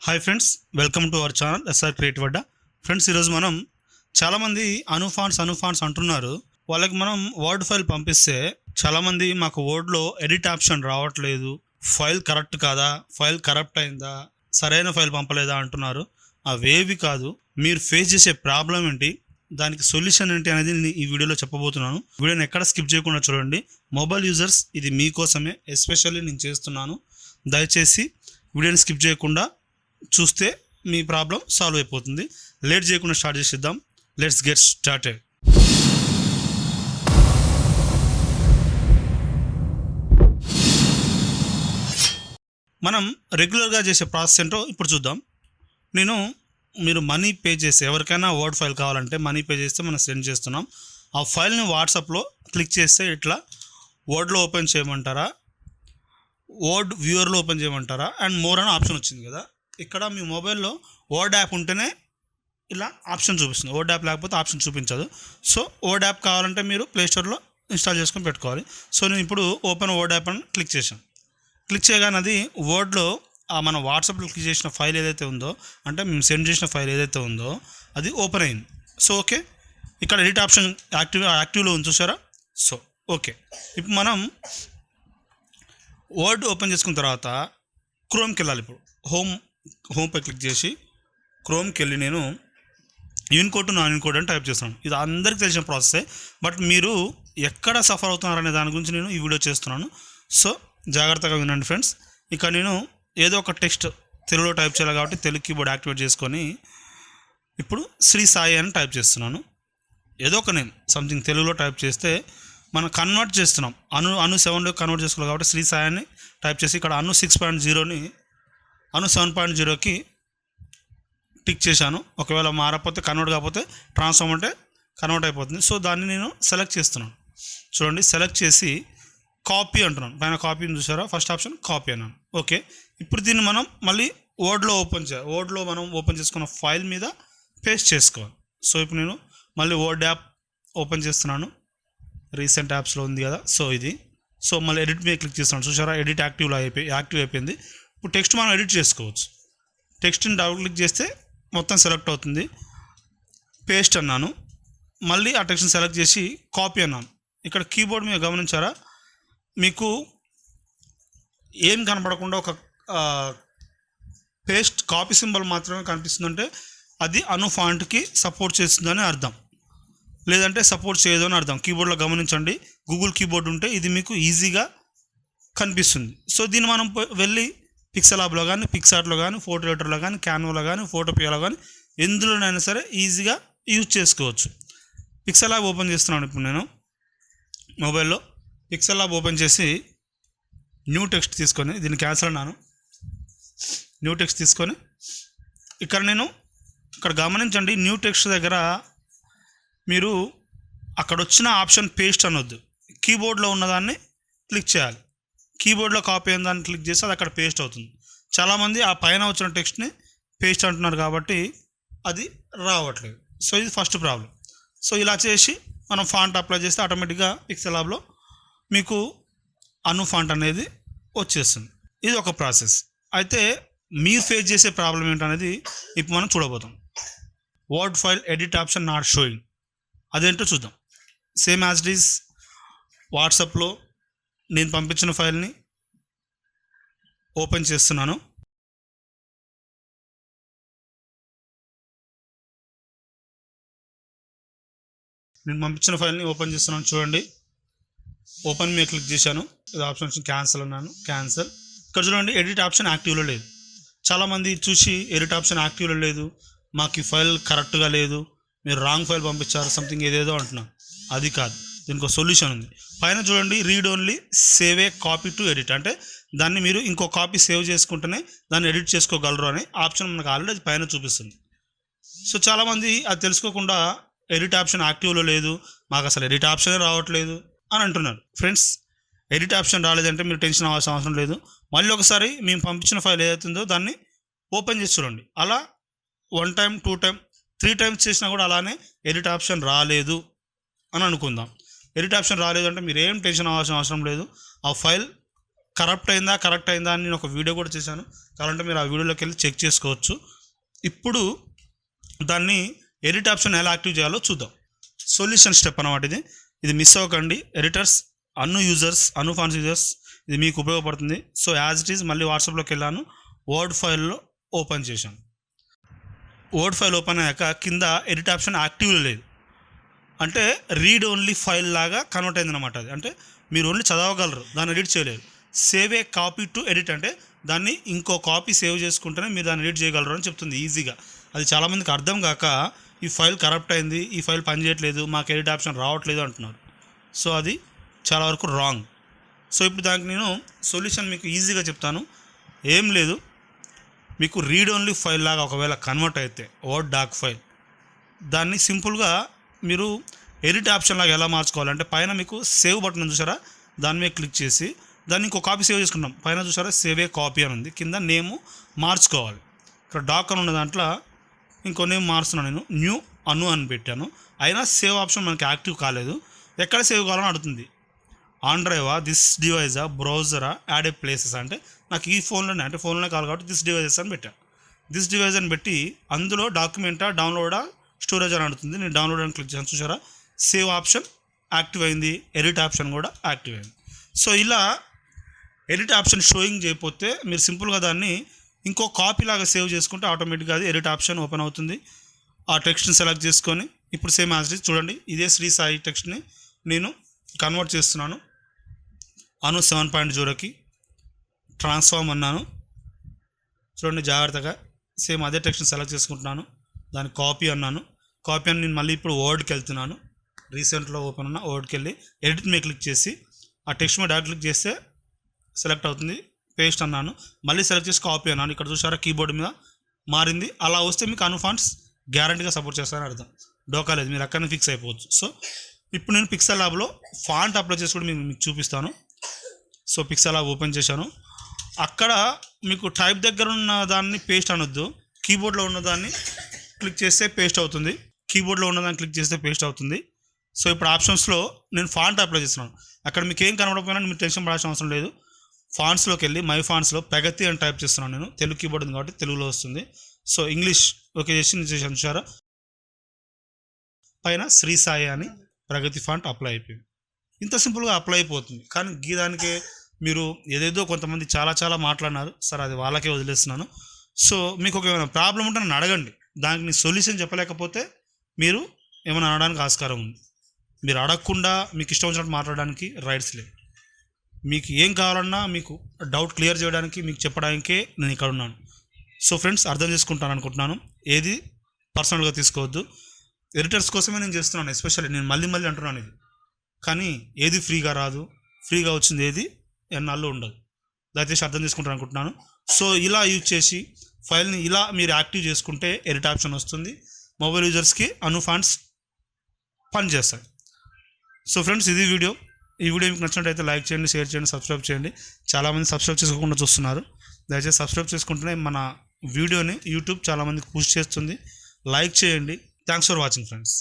Hi friends, welcome to our channel SR creative Adda. Friends, ఈరోజు మనం చాలామంది అనుఫాన్స్ అంటున్నారు. వాళ్ళకి మనం వర్డ్ ఫైల్ పంపిస్తే చాలామంది మాకు వర్డ్లో ఎడిట్ ఆప్షన్ రావట్లేదు, ఫైల్ కరెక్ట్ కాదా, ఫైల్ కరప్ట్ అయిందా, సరైన ఫైల్ పంపలేదా అంటున్నారు. అవేవి కాదు, మీరు ఫేస్ చేసే ప్రాబ్లం ఏంటి, దానికి సొల్యూషన్ ఏంటి అనేది నేను ఈ వీడియోలో చెప్పబోతున్నాను. వీడియోని ఎక్కడ స్కిప్ చేయకుండా చూడండి. మొబైల్ యూజర్స్, ఇది మీకోసమే ఎస్పెషల్లీ నేను చేస్తున్నాను. దయచేసి వీడియోని స్కిప్ చేయకుండా చూస్తే మీ ప్రాబ్లం సాల్వ్ అయిపోతుంది. లేట్ చేయకుండా స్టార్ట్ చేసేద్దాం. Let's get started. మనం రెగ్యులర్గా చేసే ప్రాసెస్ ఏంటో ఇప్పుడు చూద్దాం. మీరు మనీ పే చేసి ఎవరికైనా వర్డ్ ఫైల్ కావాలంటే మనీ పే చేస్తే మనం సెండ్ చేస్తున్నాం. ఆ ఫైల్ని వాట్సాప్లో క్లిక్ చేస్తే ఇట్లా వర్డ్లో ఓపెన్ చేయమంటారా, వర్డ్ వ్యూవర్లో ఓపెన్ చేయమంటారా అండ్ మోర్ అని ఆప్షన్ వచ్చింది కదా. ఇక్కడ మీ మొబైల్లో వర్డ్ యాప్ ఉంటేనే ఇలా ఆప్షన్ చూపిస్తుంది. వర్డ్ యాప్ లేకపోతే ఆప్షన్ చూపించదు. సో వర్డ్ యాప్ కావాలంటే మీరు ప్లేస్టోర్లో ఇన్స్టాల్ చేసుకొని పెట్టుకోవాలి. సో నేను ఇప్పుడు ఓపెన్ వర్డ్ యాప్ అని క్లిక్ చేశాను. క్లిక్ చేయగానే అది వర్డ్లో మన వాట్సాప్లో క్లిక్ చేసిన ఫైల్ ఏదైతే ఉందో, అంటే మేము సెండ్ చేసిన ఫైల్ ఏదైతే ఉందో అది ఓపెన్ అయింది. సో ఓకే, ఇక్కడ ఎడిట్ ఆప్షన్ యాక్టివ్లో ఉంది, చూసారా. సో ఓకే, ఇప్పుడు మనం వర్డ్ ఓపెన్ చేసుకున్న తర్వాత క్రోమ్కి వెళ్ళాలి. ఇప్పుడు హోమ్పై క్లిక్ చేసి క్రోమ్కి వెళ్ళి నేను యూనికోడ్ టు నాన్ యూనికోడ్ అని టైప్ చేస్తున్నాను. ఇది అందరికీ తెలిసిన ప్రాసెసే, బట్ మీరు ఎక్కడ సఫర్ అవుతున్నారనే దాని గురించి నేను ఈ వీడియో చేస్తున్నాను. సో జాగ్రత్తగా వినండి ఫ్రెండ్స్. ఇక నేను ఏదో ఒక టెక్స్ట్ తెలుగులో టైప్ చేయాలి కాబట్టి తెలుగు కీబోర్డ్ యాక్టివేట్ చేసుకొని ఇప్పుడు శ్రీ సాయి అని టైప్ చేస్తున్నాను. ఏదో ఒక నేమ్ సంథింగ్ తెలుగులో టైప్ చేస్తే మనం కన్వర్ట్ చేస్తున్నాం. అను 7లో కన్వర్ట్ చేసుకోవాలి కాబట్టి శ్రీ సాయి అని టైప్ చేసి ఇక్కడ అను 6.0ని అను 7.0కి టిక్ చేశాను. ఒకవేళ మారకపోతే కన్వర్ట్ కాకపోతే ట్రాన్స్ఫార్మ్ అంటే కన్వర్ట్ అయిపోతుంది. సో దాన్ని నేను సెలెక్ట్ చేస్తున్నాను. చూడండి, సెలెక్ట్ చేసి కాపీ అంటున్నాను. పైన కాపీ చూసారా, ఫస్ట్ ఆప్షన్ కాపీ అన్నాను. ఓకే, ఇప్పుడు దీన్ని మనం మళ్ళీ వర్డ్లో ఓపెన్ చేయాలి. వర్డ్లో మనం ఓపెన్ చేసుకున్న ఫైల్ మీద పేస్ట్ చేసుకోవాలి. సో ఇప్పుడు నేను మళ్ళీ వర్డ్ యాప్ ఓపెన్ చేస్తున్నాను. రీసెంట్ యాప్స్లో ఉంది కదా, సో ఇది. సో మళ్ళీ ఎడిట్ మీద క్లిక్ చేస్తున్నాను. చూసారా, ఎడిట్ యాక్టివ్ అయిపోయింది. ఇప్పుడు టెక్స్ట్ మనం ఎడిట్ చేసుకోవచ్చు. టెక్స్ట్ని డబుల్ క్లిక్ చేస్తే మొత్తం సెలెక్ట్ అవుతుంది. పేస్ట్ అన్నాను. మళ్ళీ ఆ టెక్స్ట్ని సెలెక్ట్ చేసి కాపీ అన్నాను. ఇక్కడ కీబోర్డ్ మీద గమనించారా, మీకు ఏం కనపడకుండా ఒక పేస్ట్ కాపీ సింబల్ మాత్రమే కనిపిస్తుందంటే అది అను ఫాంట్కి సపోర్ట్ చేస్తుందని అర్థం, లేదంటే సపోర్ట్ చేయదు అని అర్థం. కీబోర్డ్లో గమనించండి, గూగుల్ కీబోర్డ్ ఉంటే ఇది మీకు ఈజీగా కనిపిస్తుంది. సో దీన్ని మనం వెళ్ళి పిక్సెల్ ల్యాబ్లో కానీ, పిక్సార్ట్లో కానీ, ఫోటో ఎడిటర్లో కానీ, క్యాన్వాలో కానీ, ఫోటోపియాలో కానీ ఎందులోనైనా సరే ఈజీగా యూజ్ చేసుకోవచ్చు. పిక్సెల్ ల్యాబ్ ఓపెన్ చేస్తున్నాను. ఇప్పుడు నేను మొబైల్లో పిక్సెల్ ల్యాబ్ ఓపెన్ చేసి న్యూ టెక్స్ట్ తీసుకొని దీన్ని క్యాన్సిల్ అన్నాను. న్యూ టెక్స్ట్ తీసుకొని ఇక్కడ గమనించండి, న్యూ టెక్స్ట్ దగ్గర మీరు అక్కడ వచ్చిన ఆప్షన్ పేస్ట్ అనొద్దు, కీబోర్డ్లో ఉన్నదాన్ని క్లిక్ చేయాలి. కీబోర్డ్లో కాపీ అయిన దాన్ని క్లిక్ చేస్తే అది అక్కడ పేస్ట్ అవుతుంది. చాలామంది ఆ పైన వచ్చిన టెక్స్ట్ని పేస్ట్ అంటున్నారు కాబట్టి అది రావట్లేదు. సో ఇది ఫస్ట్ ప్రాబ్లం. సో ఇలా చేసి మనం ఫాంట్ అప్లై చేస్తే ఆటోమేటిక్గా పిక్సెల్ ల్యాబ్లో మీకు అను ఫాంట్ అనేది వచ్చేస్తుంది. ఇది ఒక ప్రాసెస్. అయితే మీరు ఫేస్ చేసే ప్రాబ్లం ఏంటనేది ఇప్పుడు మనం చూడబోతాం. Word file edit option not showing, అదేంటో చూద్దాం. సేమ్ యాజ్ ఇట్ ఈజ్ వాట్సాప్లో నేను పంపించిన ఫైల్ని ఓపెన్ చేస్తున్నాను. చూడండి, ఓపెన్ మీద క్లిక్ చేశాను. ఇది ఆప్షన్ వచ్చి క్యాన్సిల్ అన్నాను. క్యాన్సిల్. ఇక్కడ చూడండి, ఎడిట్ ఆప్షన్ యాక్టివ్లో లేదు. చాలామంది చూసి ఎడిట్ ఆప్షన్ యాక్టివ్లో లేదు, మాకు ఈ ఫైల్ కరెక్ట్గా లేదు, మీరు రాంగ్ ఫైల్ పంపించారు, సంథింగ్ ఏదేదో అంటున్నాను. అది కాదు, దీనికి ఒక సొల్యూషన్ ఉంది. పైన చూడండి, read only save a copy to edit, అంటే దాన్ని మీరు ఇంకో కాపీ సేవ్ చేసుకుంటేనే దాన్ని ఎడిట్ చేసుకోగలరు అనే ఆప్షన్ మనకు ఆల్రెడీ పైన చూపిస్తుంది. సో చాలామంది అది తెలుసుకోకుండా ఎడిట్ ఆప్షన్ యాక్టివ్లో లేదు, మాకు అసలు ఎడిట్ ఆప్షనే రావట్లేదు అని అంటున్నారు. ఫ్రెండ్స్, ఎడిట్ ఆప్షన్ రాలేదంటే మీరు టెన్షన్ అవ్వాల్సిన అవసరం లేదు. మళ్ళీ ఒకసారి మేము పంపించిన ఫైల్ ఏదైతుందో దాన్ని ఓపెన్ చేసి చూడండి. అలా 1 టైం 2 టైం 3 టైమ్స్ చేసినా కూడా అలానే ఎడిట్ ఆప్షన్ రాలేదు అని అనుకుందాం. ఎడిట్ ఆప్షన్ రాలేదు అంటే మీరు ఏం టెన్షన్ అవ్వాల్సిన అవసరం లేదు. ఆ ఫైల్ కరెక్ట్ అయిందా అని నేను ఒక వీడియో కూడా చేశాను. కావాలంటే మీరు ఆ వీడియోలోకి వెళ్ళి చెక్ చేసుకోవచ్చు. ఇప్పుడు దాన్ని ఎడిట్ ఆప్షన్ ఎలా యాక్టివ్ చేయాలో చూద్దాం. సొల్యూషన్ స్టెప్ అన్నమాట ఇది మిస్ అవ్వకండి. ఎడిటర్స్, ఫాంట్స్ యూజర్స్ ఇది మీకు ఉపయోగపడుతుంది. సో యాజ్ ఇట్ ఈజ్ మళ్ళీ వాట్సాప్లోకి వెళ్ళాను, వర్డ్ ఫైల్లో ఓపెన్ చేశాను. వర్డ్ ఫైల్ ఓపెన్ అయ్యాక కింద ఎడిట్ ఆప్షన్ యాక్టివ్లో లేదు, అంటే రీడ్ ఓన్లీ ఫైల్ లాగా కన్వర్ట్ అయిందనమాట. అది అంటే మీరు ఓన్లీ చదవగలరు, దాన్ని ఎడిట్ చేయలేరు. Save a copy to edit అంటే దాన్ని ఇంకో కాపీ సేవ్ చేసుకుంటేనే మీరు దాన్ని ఎడిట్ చేయగలరు అని చెప్తుంది ఈజీగా. అది చాలామందికి అర్థం కాక ఈ ఫైల్ కరప్ట్ అయింది, ఈ ఫైల్ పనిచేయట్లేదు, మాకు ఎడిట్ ఆప్షన్ రావట్లేదు అంటున్నారు. సో అది చాలా వరకు రాంగ్. సో ఇప్పుడు దానికి నేను సొల్యూషన్ మీకు ఈజీగా చెప్తాను. ఏం లేదు, మీకు రీడ్ ఓన్లీ ఫైల్ లాగా ఒకవేళ కన్వర్ట్ అయితే వర్డ్ డాక్ ఫైల్, దాన్ని సింపుల్గా మీరు ఎడిట్ ఆప్షన్ లాగా ఎలా మార్చుకోవాలంటే పైన మీకు సేవ్ బటన్ చూసారా, దాని మీద క్లిక్ చేసి దాన్ని ఇంకో కాపీ సేవ్ చేసుకుంటాం. పైన చూసారా సేవ్ ఏ కాపీ అని ఉంది, కింద నేము మార్చుకోవాలి. ఇక్కడ డాక్ అని ఉన్న దాంట్లో ఇంకో నేమ్ మారుస్తున్నాను, నేను న్యూ అని పెట్టాను. అయినా సేవ్ ఆప్షన్ మనకి యాక్టివ్ కాలేదు. ఎక్కడ సేవ్ కావాలని అడుగుతుంది. ఆన్ డ్రైవా, దిస్ డివైజా, బ్రౌజరా, యాడ్ ఏ ప్లేసెస్ అంటే నాకు ఈ ఫోన్లోనే, అంటే ఫోన్లోనే కావాలి కాబట్టి దిస్ డివైజెస్ అని పెట్టాను. దిస్ డివైజ్ అని పెట్టి అందులో డాక్యుమెంటా, డౌన్లోడా, స్టోరేజ్ అని అడుగుతుంది. నేను డౌన్లోడ్ అని క్లిక్ చేశాను. చూసారా సేవ్ ఆప్షన్ యాక్టివ్ అయింది, ఎడిట్ ఆప్షన్ కూడా యాక్టివ్ అయింది. సో ఇలా ఎడిట్ ఆప్షన్ షోయింగ్ చేయకపోతే మీరు సింపుల్గా దాన్ని ఇంకో కాపీ లాగా సేవ్ చేసుకుంటే ఆటోమేటిక్గా అది ఎడిట్ ఆప్షన్ ఓపెన్ అవుతుంది. ఆ టెక్స్ట్ని సెలెక్ట్ చేసుకొని ఇప్పుడు సేమ్ యాజ్ ఇట్ ఈజ్ చూడండి, ఇదే శ్రీ సాయి టెక్స్ట్ని నేను కన్వర్ట్ చేస్తున్నాను. 7.0కి ట్రాన్స్ఫార్మ్ అన్నాను. చూడండి జాగ్రత్తగా, సేమ్ అదే టెక్స్ట్ని సెలెక్ట్ చేసుకుంటున్నాను. దాని కాపీ అన్నాను. కాపీ అని నేను మళ్ళీ ఇప్పుడు వర్డ్కి వెళ్తున్నాను. రీసెంట్లో ఓపెన్ ఉన్న వర్డ్కి వెళ్ళి ఎడిట్ మీద క్లిక్ చేసి ఆ టెక్స్ట్ మీద డైరెక్ట్ క్లిక్ చేస్తే సెలెక్ట్ అవుతుంది. పేస్ట్ అన్నాను, మళ్ళీ సెలెక్ట్ చేసి కాపీ అన్నాను. ఇక్కడ చూసారా కీబోర్డ్ మీద మారింది. అలా వస్తే మీకు ఫాంట్స్ గ్యారంటీగా సపోర్ట్ చేస్తారని అర్థం. డోకా లేదు, మీరు అక్కడనే ఫిక్స్ అయిపోవచ్చు. సో ఇప్పుడు నేను పిక్సెల్ ల్యాబ్లో ఫాంట్ అప్లై చేసి కూడా మీకు చూపిస్తాను. సో పిక్సెల్ ల్యాబ్ ఓపెన్ చేశాను. అక్కడ మీకు టైప్ దగ్గర ఉన్న దాన్ని పేస్ట్ అనొద్దు, కీబోర్డ్లో ఉన్నదాన్ని క్లిక్ చేస్తే పేస్ట్ అవుతుంది. కీబోర్డ్లో ఉన్నదాన్ని క్లిక్ చేస్తే పేస్ట్ అవుతుంది. సో ఇప్పుడు ఆప్షన్స్లో నేను ఫాంట్ అప్లై చేస్తున్నాను. అక్కడ మీకు ఏం కనబడకపోయినా మీరు టెన్షన్ పడాల్సిన అవసరం లేదు. ఫాంట్స్లోకి వెళ్ళి మై ఫాంట్స్లో ప్రగతి అని టైప్ చేస్తున్నాను. నేను తెలుగు కీబోర్డ్ ఉంది కాబట్టి తెలుగులో వస్తుంది. సో ఇంగ్లీష్ ఓకే చేసి నేను చేశాను. చూసారా పైన శ్రీ సాయి అని ప్రగతి ఫాంట్ అప్లై అయిపోయింది. ఇంత సింపుల్గా అప్లై అయిపోతుంది. కానీ గీదానికే మీరు ఏదేదో కొంతమంది చాలా మాట్లాడినారు సార్, అది వాళ్ళకే వదిలేస్తున్నాను. సో మీకు ఒక ఏమైనా ప్రాబ్లం ఉంటే నన్ను అడగండి. దానికి నేను సొల్యూషన్ చెప్పలేకపోతే మీరు ఏమైనా అనడానికి ఆస్కారం ఉంది. మీరు అడగకుండా మీకు ఇష్టం వచ్చినట్టు మాట్లాడడానికి రైట్స్ లేవు. మీకు ఏం కావాలన్నా మీకు డౌట్ క్లియర్ చేయడానికి, మీకు చెప్పడానికే నేను ఇక్కడ ఉన్నాను. సో ఫ్రెండ్స్ అర్థం చేసుకుంటాను అనుకుంటున్నాను. ఏది పర్సనల్గా తీసుకోవద్దు. ఎడిటర్స్ కోసమే నేను చేస్తున్నాను. ఎస్పెషల్లీ నేను మళ్ళీ అంటున్నాను ఇది. కానీ ఏది ఫ్రీగా రాదు, ఫ్రీగా వచ్చింది ఏది ఎన్నాళ్ళు ఉండదు. దయచేసి అర్థం చేసుకుంటాను అనుకుంటున్నాను. సో ఇలా యూజ్ చేసి ఫైల్ని ఇలా మీరు యాక్టివ్ చేసుకుంటే ఎడిట్ ఆప్షన్ వస్తుంది. మొబైల్ యూజర్స్కి ఫాంట్స్ పనిచేస్తాయి. సో ఫ్రెండ్స్ ఇది వీడియో. ఈ వీడియో మీకు నచ్చినట్టయితే లైక్ చేయండి, షేర్ చేయండి, సబ్స్క్రైబ్ చేయండి. చాలామంది సబ్స్క్రైబ్ చేసుకోకుండా చూస్తున్నారు. దయచేసి సబ్స్క్రైబ్ చేసుకుంటేనే మన వీడియోని యూట్యూబ్ చాలామందికి పుష్ చేస్తుంది. లైక్ చేయండి. Thanks for watching friends.